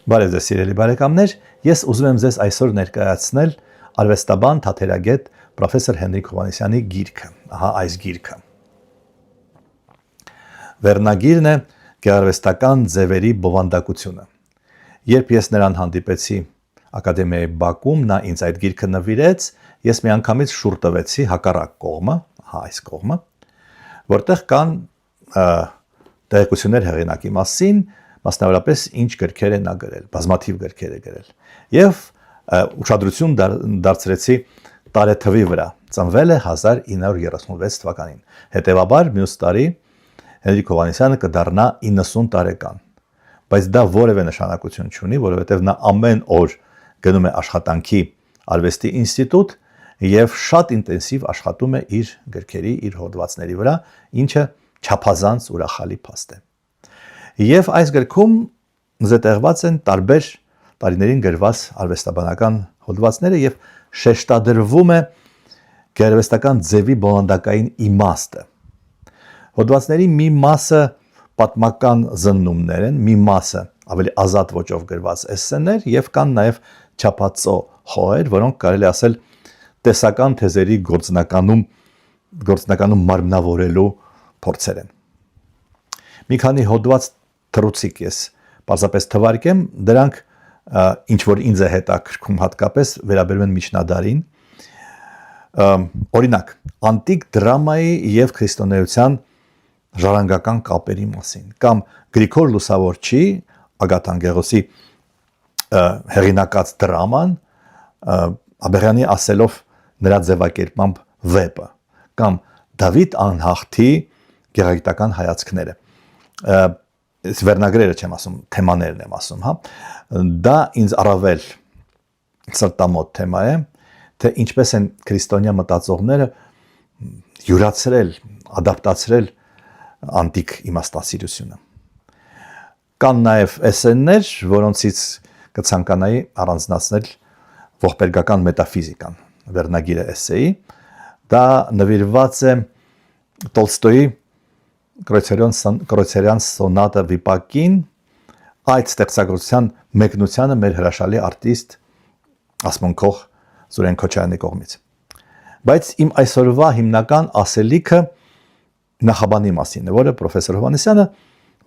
Բարև ձեզ սիրելի բարեկամներ, ես ուզում եմ ձեզ այսօր ներկայացնել արվեստաբան թատերագետ պրոֆեսոր Հենրիկ Հովհաննիսյանի գիրքը, ահա այս գիրքը։ Վերնագիրն է գեղարվեստական ձևերի բովանդակությունը։ Երբ ես նրան հանդիպեցի Ակադեմիայի Բաքում, նա ինձ այդ գիրքը նվիրեց, ես միանգամից շուռ տվեցի հակառակ կողմը, ահա այս կողմը, որտեղ կան տեղեկություններ հեղինակի մասին, մասնավորապես ինչ գրքեր է նա գրել, բազմաթիվ գրքեր է գրել։ Եվ ուշադրություն դարձրեցի տարեթվի վրա, ծնվել է 1936 թվականին։ Հետևաբար մյուս տարի Հենրիկ Հովհաննիսյանը կդառնա 90 տարեկան։ Բայց դա որևէ նշանակություն չունի, որովհետև նա ամեն օր գնում է աշխատանքի արվեստի ինստիտուտ եւ շատ ինտենսիվ աշխատում է իր գրքերի, իր հոդվածների վրա, ինչը չափազանց ուրախալի փաստ է։ Եվ այս գրքում զետեղված են տարբեր տարիներին գրված արվեստաբանական հոդվածները եւ շեշտադրվում է գեղարվեստական ձևի բովանդակային իմաստը։ Հոդվածների մի մասը պատմական զննումներ են, մի մասը ավելի ազատ ոճով գրված էսսեներ եւ կան նաեւ չափածո խոհեր, որոնք կարելի ասել տեսական թեզերի գործնականում մարմնավորելու փորձեր են։ Մի քանի հոդված թռուցիկ ես պարզապես թվարկեմ, դրանք ինչ որ ինձ է հետաքրքրում հատկապես վերաբերում են միջնադարին, օրինակ անտիկ դրամայի եւ քրիստոնեության ժառանգական կապերի մասին, կամ Գրիգոր Լուսավորչի Ագաթան Գեղոսի հեղինակած դրաման, Աբեղյանի ասելով նրա ձևակերպմամբ վեպը, կամ Դավիթ անհախտի գեղագիտական հայացքները։ Այս վերնագրերը չեմ ասում, թեմաներն եմ ասում, հա։ Դա ինձ առավել սրտամոտ թեմա է, թե ինչպես են քրիստոնյա մտածողները յուրացրել, ադապտացրել անտիկ իմաստասիրությունը։ Կան նաև էսսեներ, որոնցից կցանկանայի առանձնացնել ողբերգական մետաֆիզիկան, վերնագիրը էսսեի, դա նվիրված է Տոլստոյի Կրոյցերյան սոնատը վիպակին, այդ ստեղծագործության մեկնությանը մեր հրաշալի արտիստ ասմունքող Սուրեն Քոչարյանի կողմից։ Բայց իմ այսօրվա հիմնական ասելիքը նախաբանի մասին է, որը պրոֆեսոր Հովհաննիսյանը,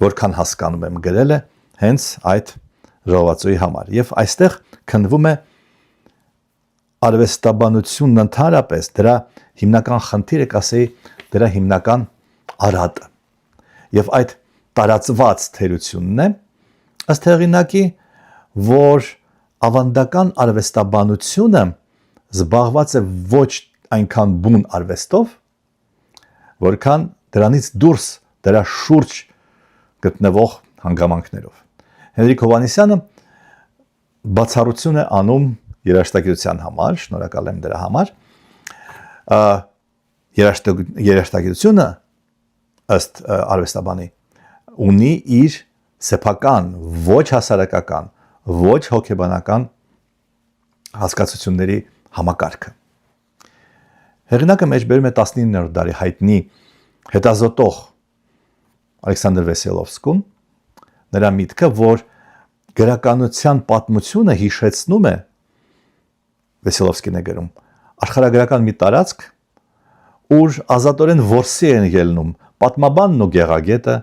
որքան հասկանում եմ, գրել է հենց այդ ժողովածուի համար։ Եվ այստեղ քննվում է արվեստաբանությունն ընդհանրապես, դրա հիմնական խնդիրը, կասեի, դրա հիմնական արատը։ Եվ այդ տարածված թերությունն է, ըստ հեղինակի, որ ավանդական արվեստաբանությունը զբաղված է ոչ այնքան բուն արվեստով, որքան դրանից դուրս դրա շուրջ գտնվող հանգամանքներով։ Հենրիկ Հովհաննիսյանը բացառություն է անում երաժշտագիտության համար, շնորհակալ եմ դրա համար։ Երաժշտագիտությունը ըստ արվեստաբանի ունի իր սեփական, ոչ հասարակական, ոչ հոգեբանական հասկացությունների համակարգը։ Հեղինակը մեջբերում է 19-րդ դարի հայտնի հետազոտող Ալեքսանդր Վեսելովսկուն, նրա միտքը, որ գրականության պատմությունը հիշեցնում է, Վեսելովսկին է գրում, աշխարհագրական մի տարածք, ուր ազատորեն որսի են ելնում պատմաբանն ու գեղագետը,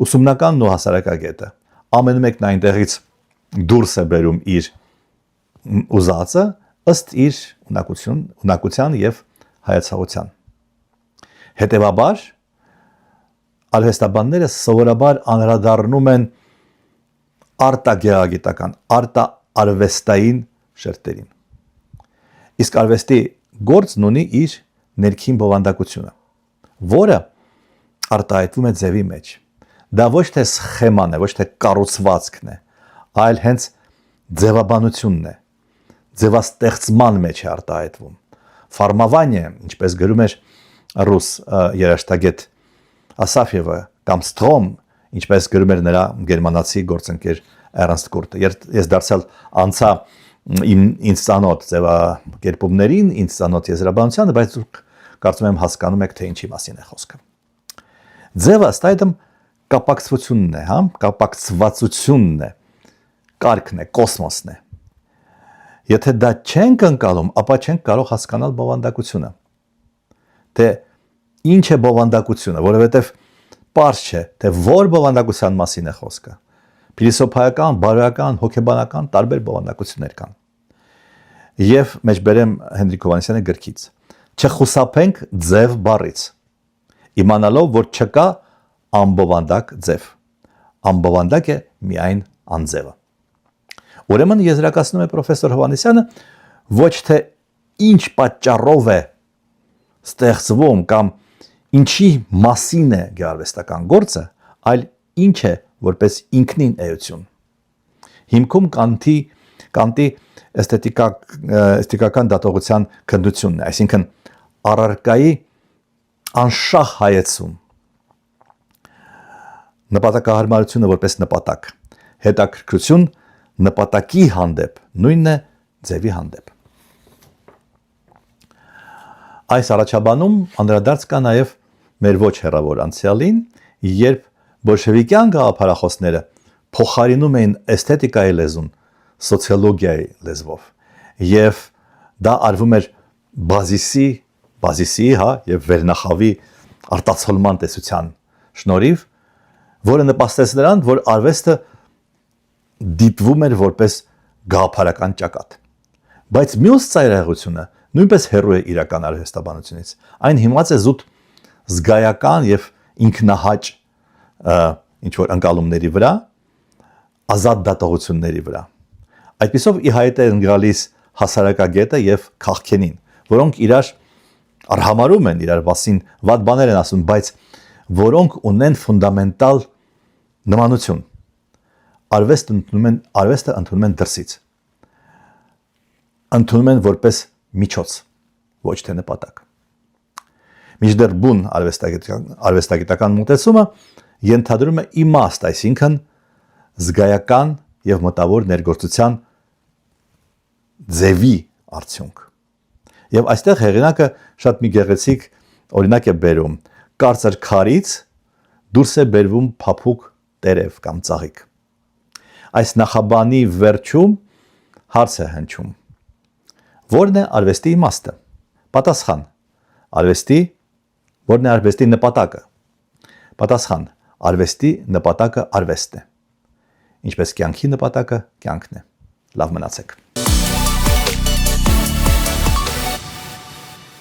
ուսումնականն ու հասարակագետը, ամեն մեկն այնտեղից դուրս է բերում իր ուզածը, ըստ իր ունակության եւ հայացողության։ Հետևաբար արվեստաբանները սովորաբար անդրադառնում են արտագեղագիտական, արտաարվեստային շերտերին։ Իսկ արվեստի գործն ունի իր ներքին բովանդակությունը, որը արտահայտվում է ձևի մեջ։ Դա ոչ թե սխեման է, ոչ թե կառուցվածքն է, այլ հենց ձևաբանությունն է, ձևաստեղծման մեջ է արտահայտվում։ Ֆարմավանիա, ինչպես գրում էր ռուս երաժշտագետ Ասաֆյևը, կամ Ստրոմ, ինչպես գրում էր նրա գերմանացի գործընկեր Էրնստ Կուրտը։ Ես դարձյալ անցա ինձ ծանոթ ձևակերպումներին, ինձ ծանոթ եզրաբանությանը, բայց դուք կարծում եմ հասկանում եք, թե ինչի մասին է խոսքը։ Ձևը ըստ այդմ կապակցությունն է, հա, կապակցվածությունն է, կարգն է, կոսմոսն է։ Եթե դա չենք ընկալում, ապա չենք կարող հասկանալ բովանդակությունը։ Թե ինչ է բովանդակությունը, որովհետև պարզ չէ, թե որ բովանդակության մասին է խոսքը։ Փիլիսոփայական, բարոյական, հոգեբանական տարբեր բովանդակություններ կան։ Եվ մեջբերեմ Հենրիկ Հովհաննիսյանի գրքից։ Չխուսափենք ձև բառից, իմանալով, որ չկա անբովանդակ ձև։ Անբովանդակ է միայն անձևը։ Ուրեմն եզրակացնում է պրոֆեսոր Հովհաննիսյանը, ոչ թե ինչ պատճառով է ստեղծվում կամ ինչի մասին է գեղարվեստական գործը, այլ ինչ է որպես ինքնին էություն։ Հիմքում Կանտի էսթետիկական դատողության քննությունն է, այսինքն առարկայի անշահ հայեցում, նպատակահարմարությունը որպես նպատակ, հետաքրքրություն նպատակի հանդեպ, նույնն է ձևի հանդեպ։ Այս առաջաբանում անդրադարձ կա նաև մեր ոչ հեռավոր անցյալին, երբ բոլշևիկյան գաղափարախոսները փոխարինում էին էսթետիկայի լեզուն սոցիոլոգիայի լեզվով, եւ դա արվում էր բազիսի, եւ վերնախավի արտացոլման տեսության շնորհիվ, որը նպաստեց նրան, որ արվեստը դիտվում էր որպես գաղափարական ճակատ։ Բայց մյուս ծայրահեղությունը նույնպես հեռու է իրական արվեստաբանությունից։ Այն հիմնված է զուտ զգայական եւ ինքնահաճ ինչ-որ ընկալումների վրա, ազատ դատողությունների վրա։ Այդպիսով ի հայտ է գալիս հասարակագետը եւ քաղքենին, որոնք իրար արհամարում են, իրար մասին վատ բաներ են ասում, բայց որոնք ունեն ֆունդամենտալ նմանություն։ Արվեստը ընդունում են դրսից։ Ընդունում են որպես միջոց, ոչ թե նպատակ։ Մինչդեռ բուն արվեստագիտական մոտեցումը ենթադրում է իմաստ, այսինքն զգայական եւ մտավոր ներգործության ձևի արդյունք։ Եվ այստեղ հեղինակը շատ մի գեղեցիկ օրինակ է բերում. կարծր քարից դուրս է բերվում փափուկ տերև կամ ծաղիկ։ Այս նախաբանի վերջում հարց է հնչում. Որն է արվեստի իմաստը։ Պատասխան. որն է արվեստի նպատակը։ Պատասխան. արվեստի նպատակը արվեստն է։ Ինչպես կյանքի նպատակը կյանքն է։ Լավ մնացեք։